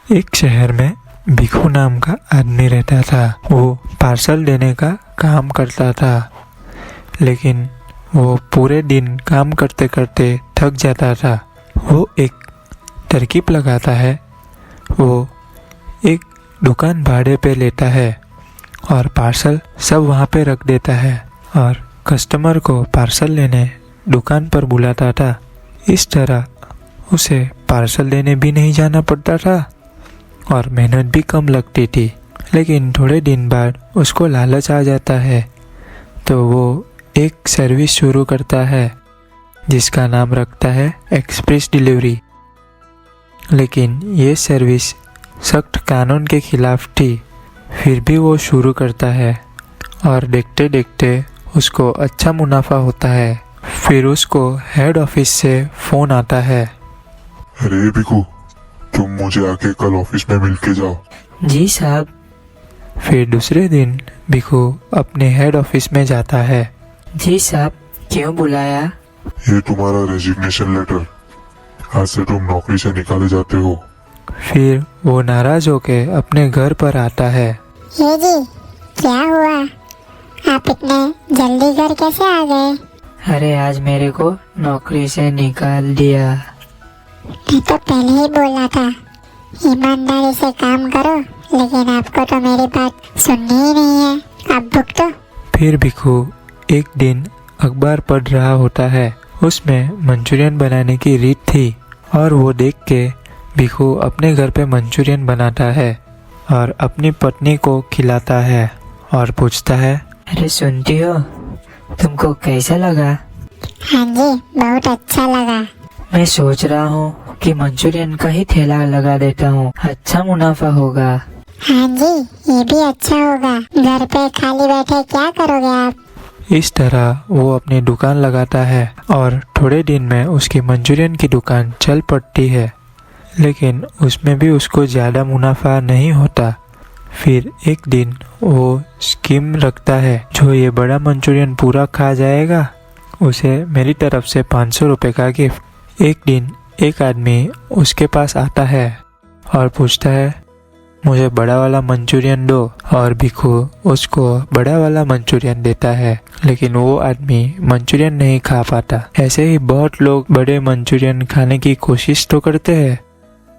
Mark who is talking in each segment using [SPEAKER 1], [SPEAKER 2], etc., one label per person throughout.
[SPEAKER 1] एक शहर में भिखू नाम का आदमी रहता था। वो पार्सल देने का काम करता था, लेकिन वो पूरे दिन काम करते करते थक जाता था। वो एक तरकीब लगाता है। वो एक दुकान भाड़े पे लेता है और पार्सल सब वहाँ पे रख देता है और कस्टमर को पार्सल लेने दुकान पर बुलाता था। इस तरह उसे पार्सल लेने भी नहीं जाना पड़ता था और मेहनत भी कम लगती थी। लेकिन थोड़े दिन बाद उसको लालच आ जाता है, तो वो एक सर्विस शुरू करता है जिसका नाम रखता है एक्सप्रेस डिलीवरी। लेकिन ये सर्विस सख्त कानून के खिलाफ थी, फिर भी वो शुरू करता है और देखते देखते उसको अच्छा मुनाफा होता है। फिर उसको हेड ऑफिस से फ़ोन आता है।
[SPEAKER 2] अरे भिखू, तुम मुझे आके कल ऑफिस में मिल के जाओ।
[SPEAKER 3] जी साहब।
[SPEAKER 1] फिर दूसरे दिन भिखू अपने हेड ऑफिस में जाता है।
[SPEAKER 3] जी साहब, क्यों बुलाया?
[SPEAKER 2] ये तुम्हारा रेजिग्नेशन लेटर, आज से तुम नौकरी से निकाले जाते हो।
[SPEAKER 1] फिर वो नाराज होके अपने घर पर आता है।
[SPEAKER 4] ये जी, क्या हुआ? आप इतने जल्दी घर कैसे आ गए?
[SPEAKER 3] अरे आज मेरे को नौकरी से निकाल दिया।
[SPEAKER 4] मैं तो पहले ही बोला था ईमानदारी से काम करो, लेकिन आपको तो मेरी बात सुननी ही नहीं है। अब भुगतो।
[SPEAKER 1] फिर भिखू एक दिन अखबार पढ़ रहा होता है। उसमें मंचूरियन बनाने की रीत थी और वो देख के भिखू अपने घर पे मंचूरियन बनाता है और अपनी पत्नी को खिलाता है और पूछता है,
[SPEAKER 3] अरे सुनती हो, तुमको कैसा लगा?
[SPEAKER 4] हाँ जी, बहुत अच्छा लगा।
[SPEAKER 3] मैं सोच रहा हूँ कि मंचूरियन का ही ठेला लगा देता हूँ, अच्छा मुनाफा होगा।
[SPEAKER 4] हाँ जी, ये भी अच्छा होगा। घर पे खाली बैठे क्या करोगे आप?
[SPEAKER 1] इस तरह वो अपनी दुकान लगाता है और थोड़े दिन में उसकी मंचूरियन की दुकान चल पड़ती है। लेकिन उसमें भी उसको ज़्यादा मुनाफा नहीं होता। फिर एक दिन वो स्कीम रखता है, जो ये बड़ा मंचूरियन पूरा खा जाएगा उसे मेरी तरफ से 500 रुपये का गिफ्ट। एक दिन एक आदमी उसके पास आता है और पूछता है, मुझे बड़ा वाला मंचूरियन दो। और भिखू उसको बड़ा वाला मंचूरियन देता है, लेकिन वो आदमी मंचूरियन नहीं खा पाता। ऐसे ही बहुत लोग बड़े मंचूरियन खाने की कोशिश तो करते हैं,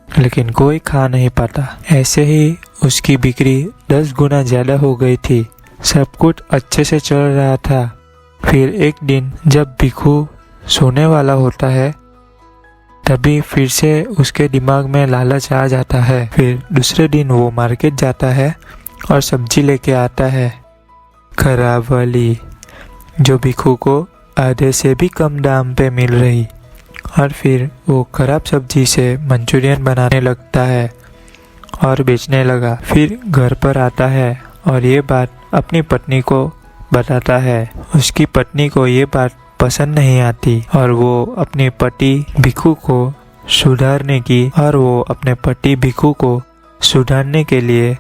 [SPEAKER 1] लेकिन कोई खा नहीं पाता। ऐसे ही उसकी बिक्री 10 गुना ज़्यादा हो गई थी। सब कुछ अच्छे से चल रहा था। फिर एक दिन जब भिखू सोने वाला होता है, तभी फिर से उसके दिमाग में लालच आ जाता है। फिर दूसरे दिन वो मार्केट जाता है और सब्जी लेके आता है, खराब वाली, जो भिखू को आधे से भी कम दाम पे मिल रही। और फिर वो खराब सब्जी से मंचूरियन बनाने लगता है और बेचने लगा। फिर घर पर आता है और ये बात अपनी पत्नी को बताता है। उसकी पत्नी को ये बात पसंद नहीं आती और वो अपने पति भिखू को सुधारने के लिए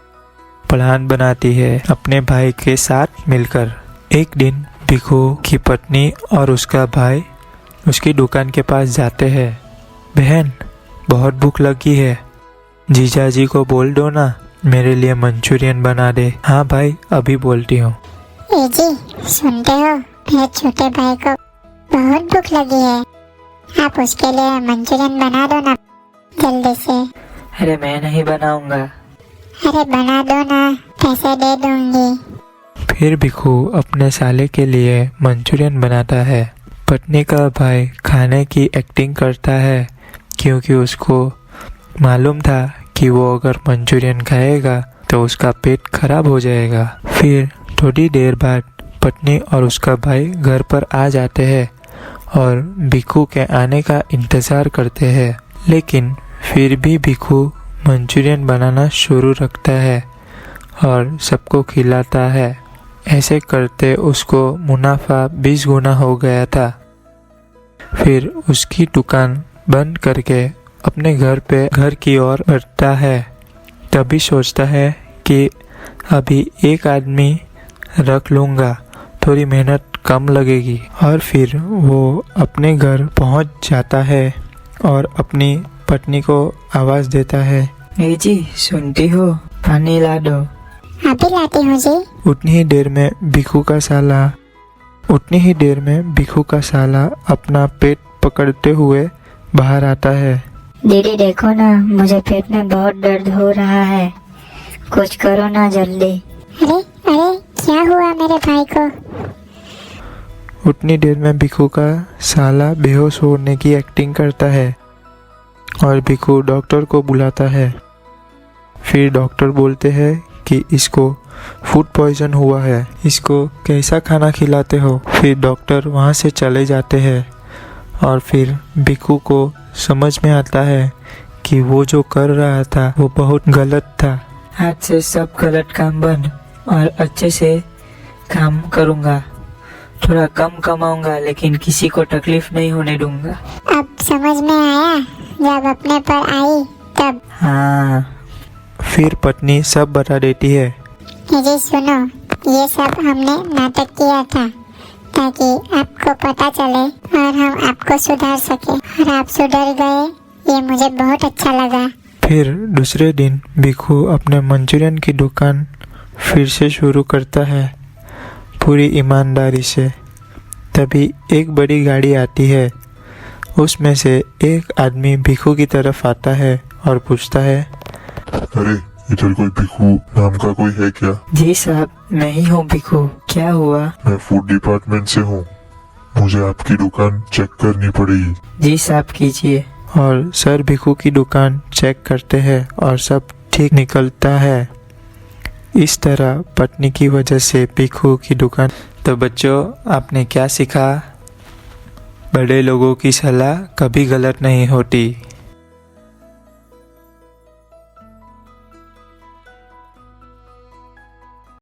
[SPEAKER 1] प्लान बनाती है अपने भाई के साथ मिलकर। एक दिन भिखू की पत्नी और उसका भाई उसकी दुकान के पास जाते हैं। बहन, बहुत भूख लगी है, जीजाजी को बोल दो ना मेरे लिए मंचूरियन बना दे। हाँ भाई, अभी बोलती हूँ।
[SPEAKER 4] ए जी, सुनते हो? मेरे छोटे भाई को बहुत भूख लगी है, आप उसके लिए मंचूरियन बना दो ना जल्दी से।
[SPEAKER 3] अरे मैं नहीं बनाऊंगा।
[SPEAKER 4] अरे बना दो ना, पैसे दे दूंगी।
[SPEAKER 1] फिर भिखू अपने साले के लिए मंचूरियन बनाता है। पत्नी का भाई खाने की एक्टिंग करता है, क्योंकि उसको मालूम था कि वो अगर मंचूरियन खाएगा तो उसका पेट खराब हो जाएगा। फिर थोड़ी देर बाद पत्नी और उसका भाई घर पर आ जाते हैं और भिखू के आने का इंतज़ार करते हैं। लेकिन फिर भी भिखू मंचूरियन बनाना शुरू रखता है और सबको खिलाता है। ऐसे करते उसको मुनाफा 20 गुना हो गया था। फिर उसकी दुकान बंद करके अपने घर की ओर बढ़ता है। तभी सोचता है कि अभी एक आदमी रख लूँगा, थोड़ी मेहनत कम लगेगी। और फिर वो अपने घर पहुंच जाता है और अपनी पत्नी को आवाज़ देता है,
[SPEAKER 3] ए जी, सुनती हो? पानी ला दो।
[SPEAKER 4] अभी लाती हूँ जी।
[SPEAKER 1] उतनी ही देर में भिखू का साला अपना पेट पकड़ते हुए बाहर आता है।
[SPEAKER 5] दीदी देखो ना, मुझे पेट में बहुत दर्द हो रहा है, कुछ करो ना जल्दी।
[SPEAKER 4] अरे अरे, क्या हुआ मेरे भाई को?
[SPEAKER 1] उतनी देर में भिखू का साला बेहोश होने की एक्टिंग करता है और भिखू डॉक्टर को बुलाता है। फिर डॉक्टर बोलते हैं कि इसको फूड पॉइजन हुआ है, इसको कैसा खाना खिलाते हो। फिर डॉक्टर वहाँ से चले जाते हैं और फिर भिखू को समझ में आता है कि वो जो कर रहा था वो बहुत गलत था।
[SPEAKER 3] आज से सब गलत काम बंद और अच्छे से काम करूँगा। थोड़ा कम कमाऊंगा लेकिन किसी को तकलीफ नहीं होने दूंगा।
[SPEAKER 4] अब समझ में आया, जब अपने पर आई तब।
[SPEAKER 3] हाँ,
[SPEAKER 1] फिर पत्नी सब बता देती है।
[SPEAKER 4] जी सुनो, ये सब हमने नाटक किया था ताकि आपको पता चले और हम आपको सुधार सके, और आप सुधर गए, ये मुझे बहुत अच्छा लगा।
[SPEAKER 1] फिर दूसरे दिन भिखू अपने मंचूरियन की दुकान फिर से शुरू करता है पूरी ईमानदारी से। तभी एक बड़ी गाड़ी आती है। उसमें से एक आदमी भिखू की तरफ आता है और पूछता है,
[SPEAKER 2] अरे इधर कोई भिखू नाम का कोई है क्या?
[SPEAKER 3] जी साहब, मैं ही हूँ भिखू। क्या हुआ?
[SPEAKER 2] मैं फूड डिपार्टमेंट से हूँ, मुझे आपकी दुकान चेक करनी पड़ेगी।
[SPEAKER 3] जी साहब, कीजिए।
[SPEAKER 1] और सर भिखू की दुकान चेक करते हैं और सब ठीक निकलता है। इस तरह पत्नी की वजह से भिखू की दुकान। तो बच्चों, आपने क्या सीखा? बड़े लोगों की सलाह कभी गलत नहीं होती।